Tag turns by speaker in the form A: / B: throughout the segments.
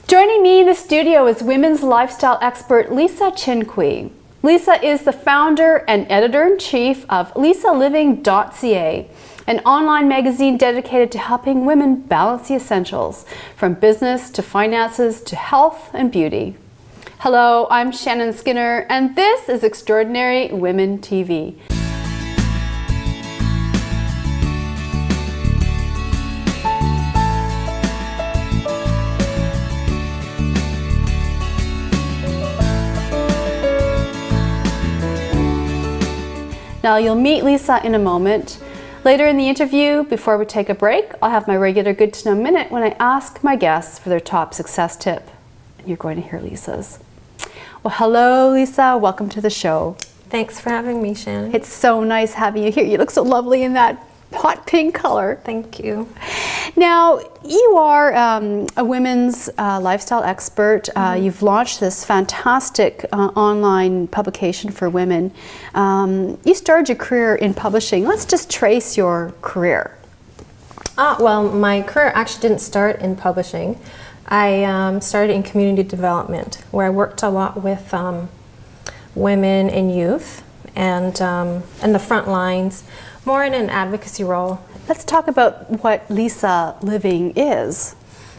A: Joining me in the studio is women's lifestyle expert Lisa Chin Quee. Lisa is the founder and editor-in-chief of LisaLiving.ca, an online magazine dedicated to helping women balance the essentials, from business to finances to health and beauty. Hello, I'm Shannon Skinner, and this is Extraordinary Women TV. Now, you'll meet Lisa in a moment. Later in the interview, before we take a break, I'll have my regular Good to Know Minute when I ask my guests for their top success tip. And you're going to hear Lisa's. Well, hello, Lisa. Welcome to the show.
B: Thanks for having me, Shannon.
A: It's so nice having you here. You look so lovely in that hot pink color.
B: Thank you.
A: Now, you are a women's lifestyle expert. You've launched this fantastic online publication for women. You started your career in publishing. Let's just trace your career.
B: Well, my career actually didn't start in publishing. I started in community development, where I worked a lot with women and youth and the front lines, more in an advocacy role.
A: Let's talk about what Lisa Living is.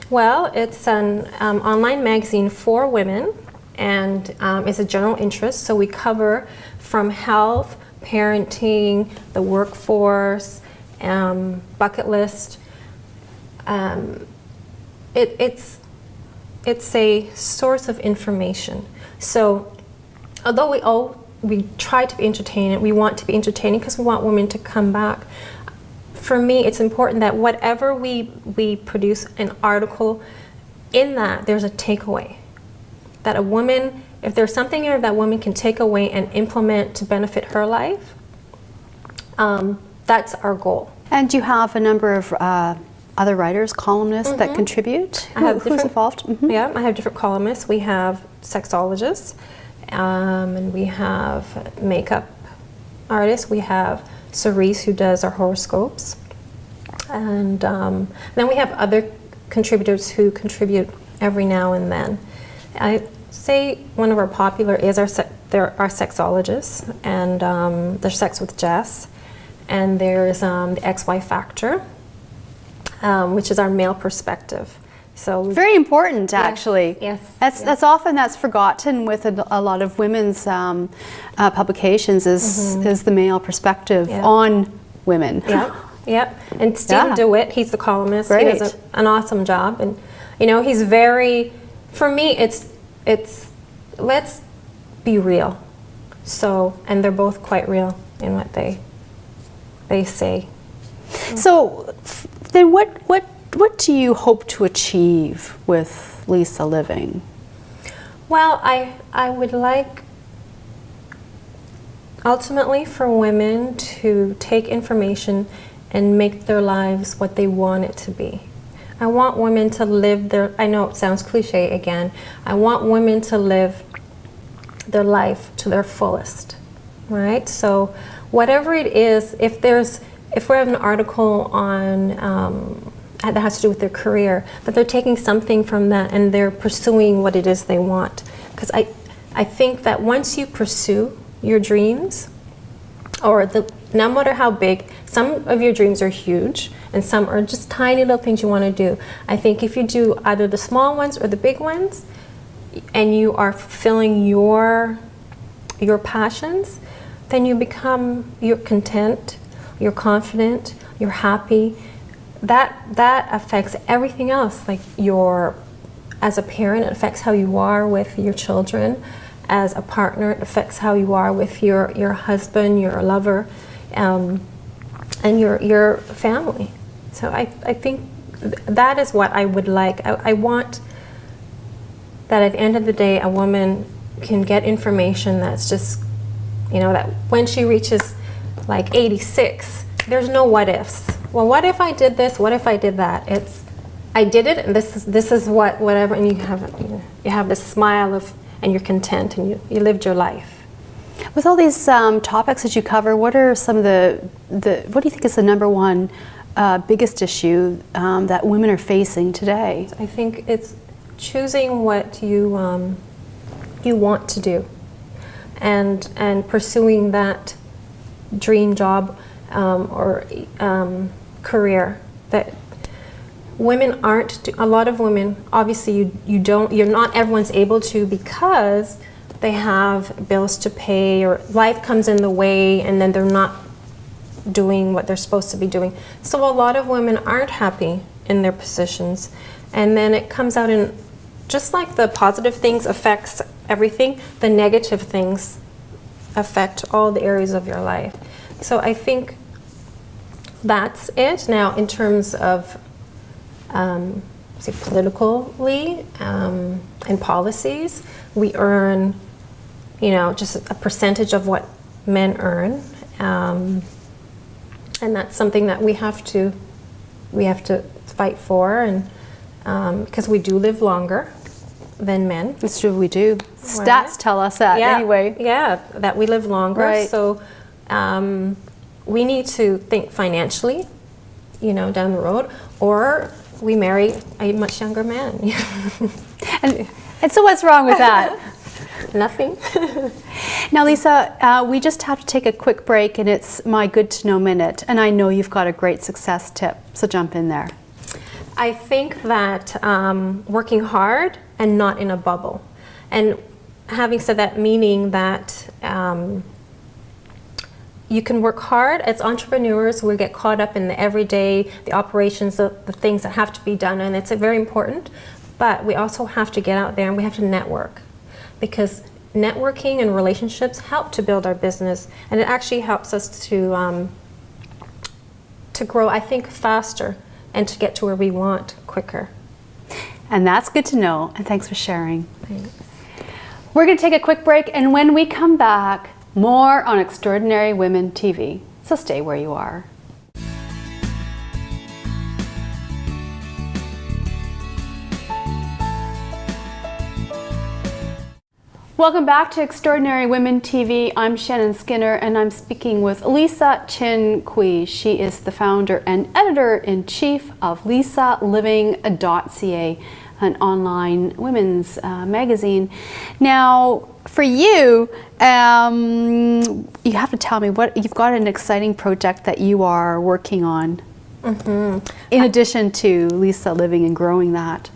B: Well, it's an online magazine for women, and it's a general interest, so we cover from health, parenting, the workforce, bucket list. It's a source of information. So although we try to be entertaining, we want to be entertaining because we want women to come back. For me, it's important that whatever we produce an article, in that there's a takeaway. That a woman, if there's something here that woman can take away and implement to benefit her life, that's our goal.
A: And you have a number of other writers, columnists that contribute? Who's involved?
B: Yeah, I have different columnists. We have sexologists, and we have makeup artists. We have Cerise, who does our horoscopes, and then we have other contributors who contribute every now and then. I say one of our popular is our sexologists, and there's Sex with Jess, and there's the XY Factor, which is our male perspective. So
A: very important, actually.
B: Yes.
A: That's often forgotten with a lot of women's publications is the male perspective on women.
B: Yep. And Steve DeWitt, he's the columnist.
A: Great.
B: He does an awesome job, and he's very. For me, it's let's be real. So, and they're both quite real in what they say.
A: So, then what do you hope to achieve with Lisa Living?
B: Well, I would like ultimately for women to take information and make their lives what they want it to be. I want women to live I know it sounds cliche again, I want women to live their life to their fullest, right? So whatever it is, if we have an article on that has to do with their career, but they're taking something from that and they're pursuing what it is they want. Because I think that once you pursue your dreams, or no matter how big, some of your dreams are huge and some are just tiny little things you want to do. I think if you do either the small ones or the big ones, and you are fulfilling your passions, then you're content, you're confident, you're happy. That affects everything else. Like as a parent, it affects how you are with your children. As a partner, it affects how you are with your husband, your lover, and your family. So I think that is what I would like. I want that at the end of the day, a woman can get information that's just, that when she reaches like 86, there's no what ifs. Well, what if I did this? What if I did that? I did it, and this is whatever, and you have this smile and you're content, and you lived your life.
A: With all these topics that you cover, what are some of what do you think is the number one biggest issue that women are facing today?
B: I think it's choosing what you want to do, and pursuing that dream job or career that women aren't. A lot of women, obviously, you're not everyone's able to, because they have bills to pay or life comes in the way, and then they're not doing what they're supposed to be doing. So a lot of women aren't happy in their positions, and then it comes out in, just like the positive things affects everything, the negative things affect all the areas of your life. So I think that's it. Now, in terms of say politically and policies, we earn, just a percentage of what men earn, and that's something that we have to fight for, and because we do live longer than men.
A: It's true, we do. Stats tell us that anyway.
B: Yeah, that we live longer.
A: Right.
B: So we need to think financially, down the road, or we marry a much younger man.
A: And so what's wrong with that?
B: Nothing.
A: Now, Lisa, we just have to take a quick break, and it's my good to know minute. And I know you've got a great success tip, so jump in there.
B: I think that working hard and not in a bubble. And having said that, meaning that you can work hard as entrepreneurs. We get caught up in the everyday, the operations, the things that have to be done, and it's very important. But we also have to get out there and we have to network, because networking and relationships help to build our business, and it actually helps us to grow, I think, faster and to get to where we want quicker.
A: And that's good to know, and thanks for sharing.
B: Thanks.
A: We're going to take a quick break, and when we come back, more on Extraordinary Women TV. So stay where you are. Welcome back to Extraordinary Women TV. I'm Shannon Skinner, and I'm speaking with Lisa Chin Quee. She is the founder and editor-in-chief of LisaLiving.ca, an online women's magazine. Now, for you, you have to tell me what you've got, an exciting project that you are working on, in addition to Lisa Living and growing that.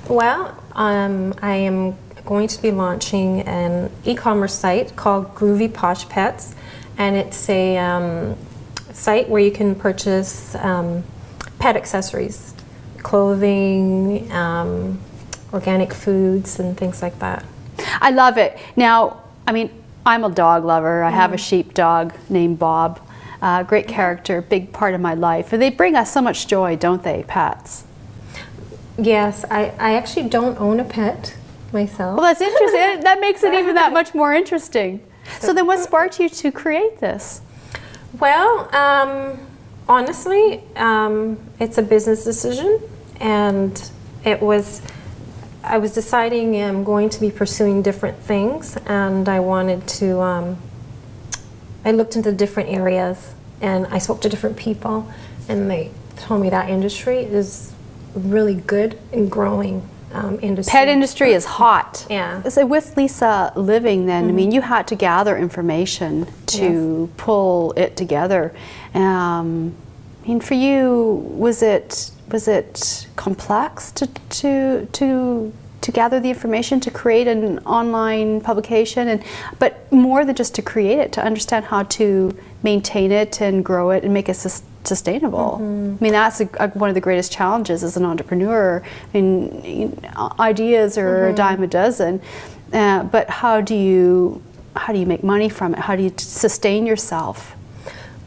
B: Well, I am going to be launching an e-commerce site called Groovy Posh Pets, and it's a site where you can purchase pet accessories, clothing, organic foods, and things like that.
A: I love it. Now, I mean, I'm a dog lover. I have a sheepdog named Bob. Great character, big part of my life. And they bring us so much joy, don't they, pets?
B: Yes, I actually don't own a pet myself.
A: Well, that's interesting. That makes it even that much more interesting. So then what sparked you to create this?
B: Well, honestly, it's a business decision, and I was deciding I'm going to be pursuing different things, and I wanted to, I looked into different areas, and I spoke to different people, and they told me that industry is really good and growing industry.
A: Pet industry is hot.
B: Yeah.
A: So with Lisa Living then, I mean, you had to gather information to pull it together. I mean, for you, was it complex to gather the information to create an online publication, but more than just to create it, to understand how to maintain it and grow it and make it sustainable? I mean, that's one of the greatest challenges as an entrepreneur. I mean, ideas are a dime a dozen, but how do you make money from it? How do you sustain yourself?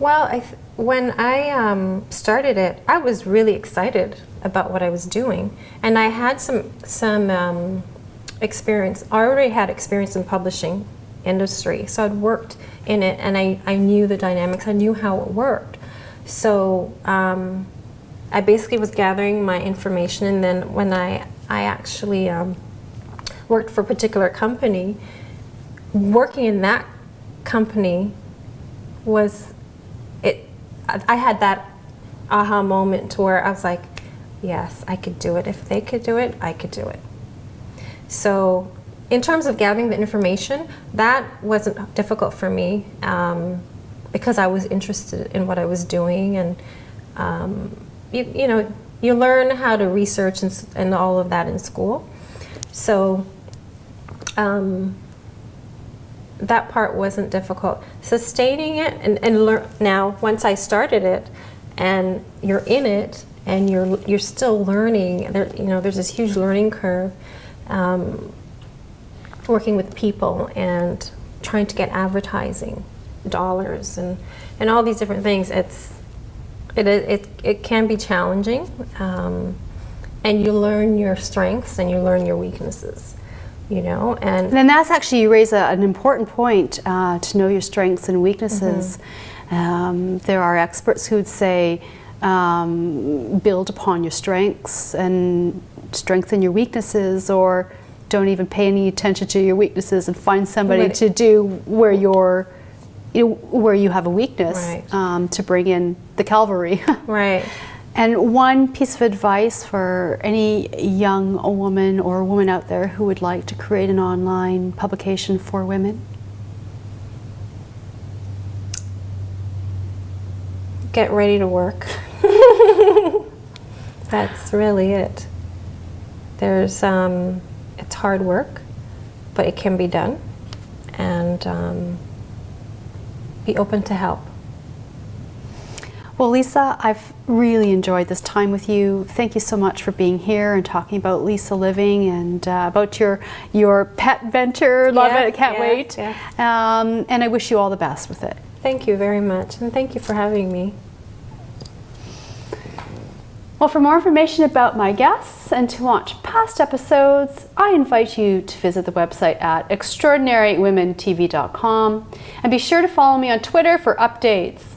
B: Well, when I started it, I was really excited about what I was doing, and I had some experience. I already had experience in publishing industry, so I'd worked in it, and I knew the dynamics. I knew how it worked. So I basically was gathering my information, and then when I actually worked for a particular company, working in that company I had that aha moment where I was like, yes, I could do it. If they could do it, I could do it. So in terms of gathering the information, that wasn't difficult for me because I was interested in what I was doing, and you know, you learn how to research and all of that in school. So that part wasn't difficult. Sustaining it and learn. Now, once I started it, and you're in it, and you're still learning. You know, there's this huge learning curve. Working with people and trying to get advertising dollars and all these different things. It can be challenging, and you learn your strengths and you learn your weaknesses, you know. And
A: then that's actually, you raise an important point, to know your strengths and weaknesses. There are experts who would say build upon your strengths and strengthen your weaknesses, or don't even pay any attention to your weaknesses and find somebody to do where you're, you know, where you have a weakness, to bring in the cavalry.
B: Right.
A: And one piece of advice for any young woman or woman out there who would like to create an online publication for women?
B: Get ready to work. That's really it. There's it's hard work, but it can be done, and be open to help.
A: Well, Lisa, I've really enjoyed this time with you. Thank you so much for being here and talking about Lisa Living and about your pet venture. Love it, can't wait.
B: Yeah.
A: And I wish you all the best with it.
B: Thank you very much, and thank you for having me.
A: Well, for more information about my guests and to watch past episodes, I invite you to visit the website at extraordinarywomentv.com, and be sure to follow me on Twitter for updates.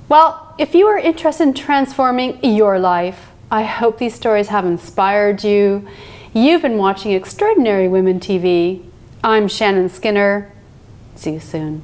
A: Well, if you are interested in transforming your life, I hope these stories have inspired you. You've been watching Extraordinary Women TV. I'm Shannon Skinner. See you soon.